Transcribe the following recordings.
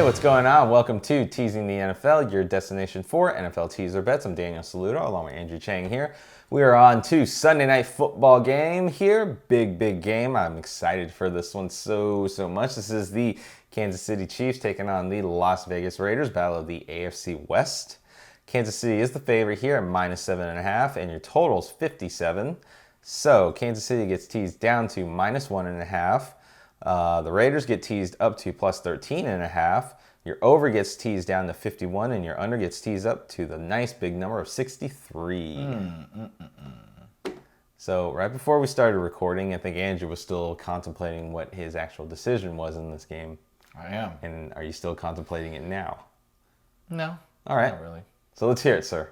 Hey, what's going on? Welcome to Teasing the NFL, your destination for NFL teaser bets. I'm Daniel Saludo, along with Andrew Chang here. We are on to Sunday Night Football game here. Big game. I'm excited for this one so much. This is the Kansas City Chiefs taking on the Las Vegas Raiders, battle of the AFC West. Kansas City is the favorite here at -7.5, and your total's 57. So Kansas City gets teased down to -1.5. The Raiders get teased up to +13.5. Your over gets teased down to 51, and your under gets teased up to the nice big number of 63. So right before we started recording, I think Andrew was still contemplating what his actual decision was in this game. I am. And are you still contemplating it now? No. All right. Not really. So let's hear it, sir.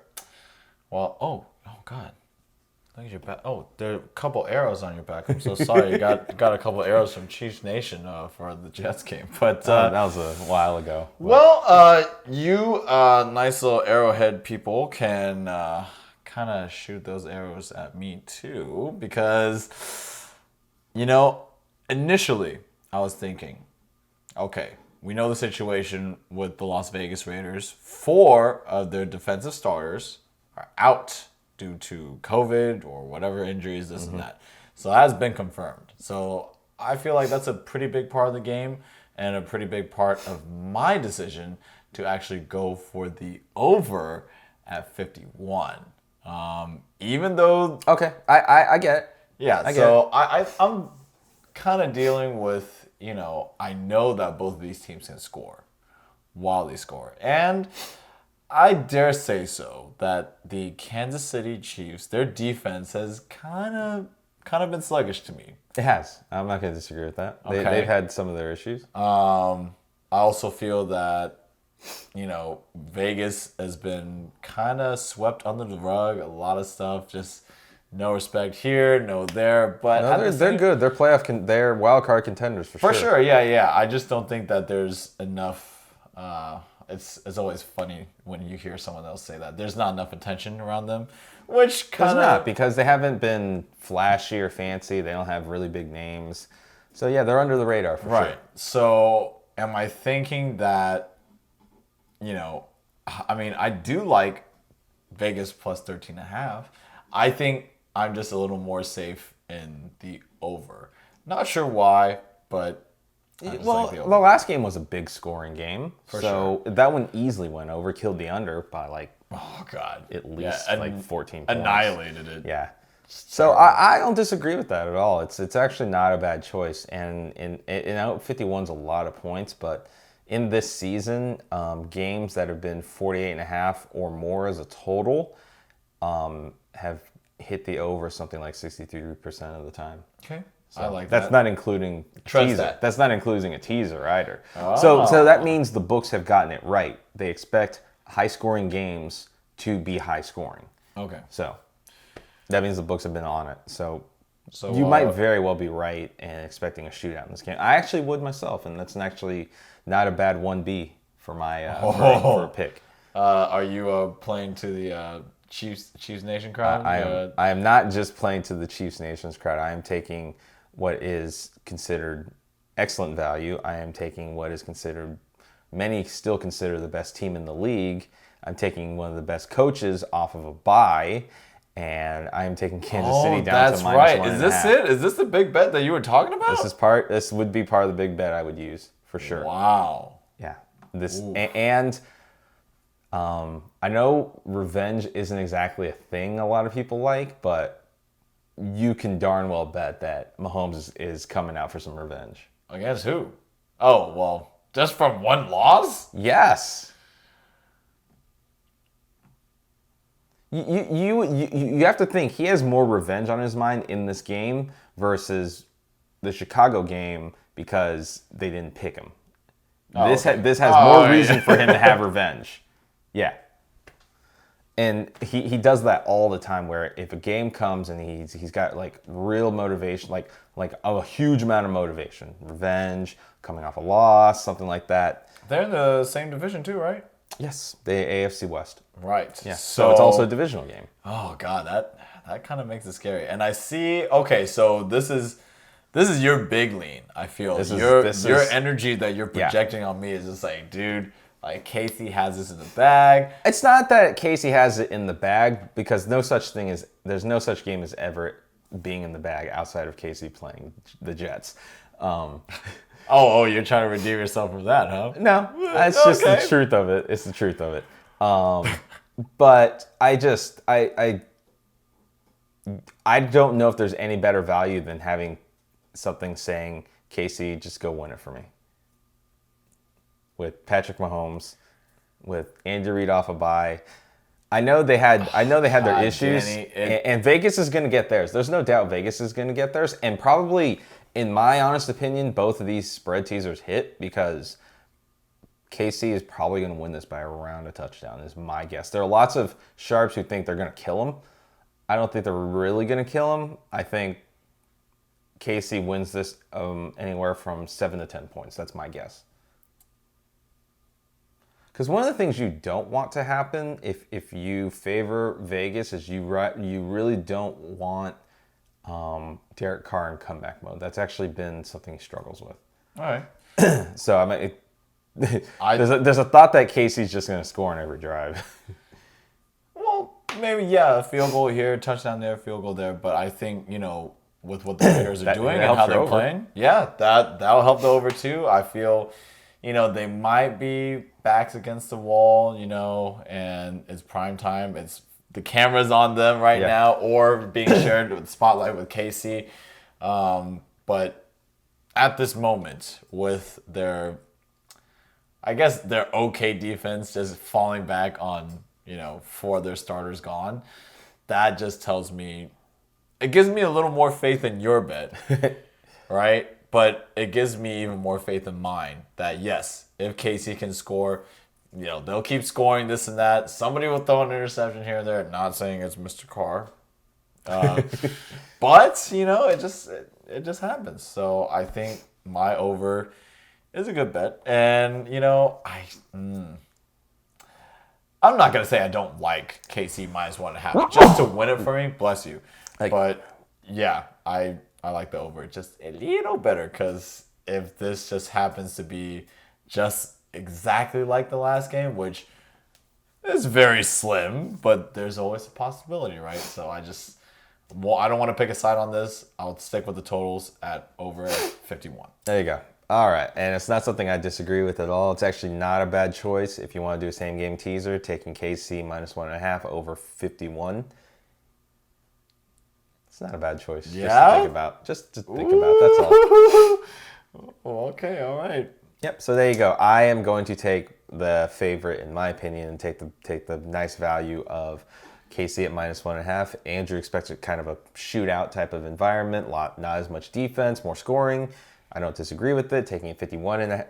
Well, oh God. Look at your back. Oh, there are a couple arrows on your back. I'm so sorry. You got a couple arrows from Chiefs Nation for the Jets game. But that was a while ago. Well, you nice little arrowhead people can kind of shoot those arrows at me too, because initially I was thinking, okay, we know the situation with the Las Vegas Raiders. 4 of their defensive starters are out due to COVID or whatever injuries, this and that. So that has been confirmed. So I feel like that's a pretty big part of the game and a pretty big part of my decision to actually go for the over at 51. Even though... Okay, I get it. Yeah, I'm kind of dealing with, I know that both of these teams can score while they score. And I dare say so that the Kansas City Chiefs, their defense has kind of been sluggish to me. It has. I'm not going to disagree with that. Okay. They've had some of their issues. I also feel that, Vegas has been kind of swept under the rug. A lot of stuff, just no respect here, no there. But no, they're good. They're playoff. They're wild card contenders for sure. For sure, yeah. I just don't think that there's enough. It's always funny when you hear someone else say that there's not enough attention around them, which kind of not, because they haven't been flashy or fancy. They don't have really big names, so yeah, they're under the radar for sure. Right. So am I thinking that? I do like Vegas +13.5. I think I'm just a little more safe in the over. Not sure why, but. Well, the last game was a big scoring game, For so sure. that one easily went over, killed the under by at least 14 points. Annihilated it. Yeah. So I don't disagree with that at all. It's actually not a bad choice, and 51's a lot of points, but in this season, games that have been 48.5 or more as a total have hit the over something like 63% of the time. Okay. So I like that's that. not including a Trust teaser. that. That's not including a teaser either. Oh. So that means the books have gotten it right. They expect high-scoring games to be high-scoring. Okay. So that means the books have been on it. So So you might very well be right in expecting a shootout in this game. I actually would myself, and that's actually not a bad 1B for my for a pick. Are you playing to the Chiefs Nation crowd? I am not just playing to the Chiefs Nations crowd. I am taking what is considered excellent value. I am taking what is considered, many still consider the best team in the league. I'm taking one of the best coaches off of a bye, and I am taking Kansas City down to -1.5. That's right. Is this it? Is this the big bet that you were talking about? This would be part of the big bet I would use for sure. Wow. Yeah. I know revenge isn't exactly a thing a lot of people like, but you can darn well bet that Mahomes is coming out for some revenge. Against who? Oh, well, just from one loss? Yes. You have to think he has more revenge on his mind in this game versus the Chicago game because they didn't pick him. This has more reason for him to have revenge. Yeah. And he does that all the time, where if a game comes and he's got like real motivation, like a huge amount of motivation, revenge, coming off a loss, something like that. They're in the same division too, right? Yes, the AFC West. Right. Yeah. So it's also a divisional game. Oh God, that kind of makes it scary. And I see. Okay, so this is This is your big lean. I feel your energy that you're projecting on me is just like, dude, like Casey has this in the bag. It's not that Casey has it in the bag because there's no such game as ever being in the bag outside of Casey playing the Jets. You're trying to redeem yourself from that, huh? No, it's just the truth of it. It's the truth of it. But I don't know if there's any better value than having something saying, Casey, just go win it for me. With Patrick Mahomes, with Andy Reid off a bye. I know they had their issues, Danny, and Vegas is going to get theirs. There's no doubt Vegas is going to get theirs, and probably, in my honest opinion, both of these spread teasers hit because KC is probably going to win this by around a touchdown, is my guess. There are lots of sharps who think they're going to kill him. I don't think they're really going to kill him. I think KC wins this anywhere from 7 to 10 points. That's my guess. Because one of the things you don't want to happen if you favor Vegas is you really don't want Derek Carr in comeback mode. That's actually been something he struggles with. All right. So I mean, there's a thought that Casey's just going to score on every drive. Well, maybe a field goal here, touchdown there, field goal there. But I think with what the Raiders are doing and how they're playing, that'll help the over too. I feel. They might be backs against the wall, and it's prime time. It's the camera's on them right now, or being shared with spotlight with Casey. But at this moment, with their okay defense just falling back on, 4 of their starters gone, that just tells me, it gives me a little more faith in your bet, right? But it gives me even more faith in mine that, yes, if Casey can score, they'll keep scoring this and that. Somebody will throw an interception here and there. Not saying it's Mr. Carr. But, it just happens. So I think my over is a good bet. And, I'm not going to say I don't like KC minus 1.5 just to win it for me. Bless you. But, yeah, I like the over just a little better because if this just happens to be just exactly like the last game, which is very slim, but there's always a possibility, right? So I don't want to pick a side on this. I'll stick with the totals at over at 51. There you go. All right, and it's not something I disagree with at all. It's actually not a bad choice if you want to do a same game teaser, taking KC minus 1.5 over 51. It's not a bad choice. Just to think about. That's all. Okay, all right. Yep. So there you go. I am going to take the favorite, in my opinion, and take the nice value of KC at minus 1.5. Andrew expects kind of a shootout type of environment. Not as much defense, more scoring. I don't disagree with it. Taking it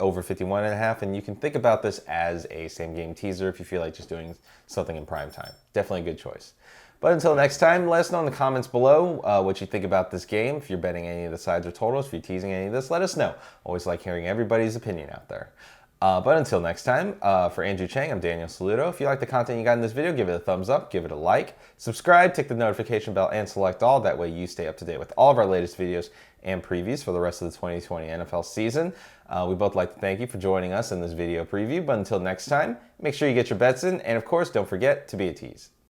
over 51.5, and you can think about this as a same game teaser if you feel like just doing something in prime time. Definitely a good choice. But until next time, let us know in the comments below what you think about this game. If you're betting any of the sides or totals, if you're teasing any of this, let us know. Always like hearing everybody's opinion out there. But until next time, for Andrew Chang, I'm Daniel Saludo. If you like the content you got in this video, give it a thumbs up, give it a like, subscribe, tick the notification bell, and select all. That way you stay up to date with all of our latest videos and previews for the rest of the 2020 NFL season. We both like to thank you for joining us in this video preview. But until next time, make sure you get your bets in. And of course, don't forget to be a tease.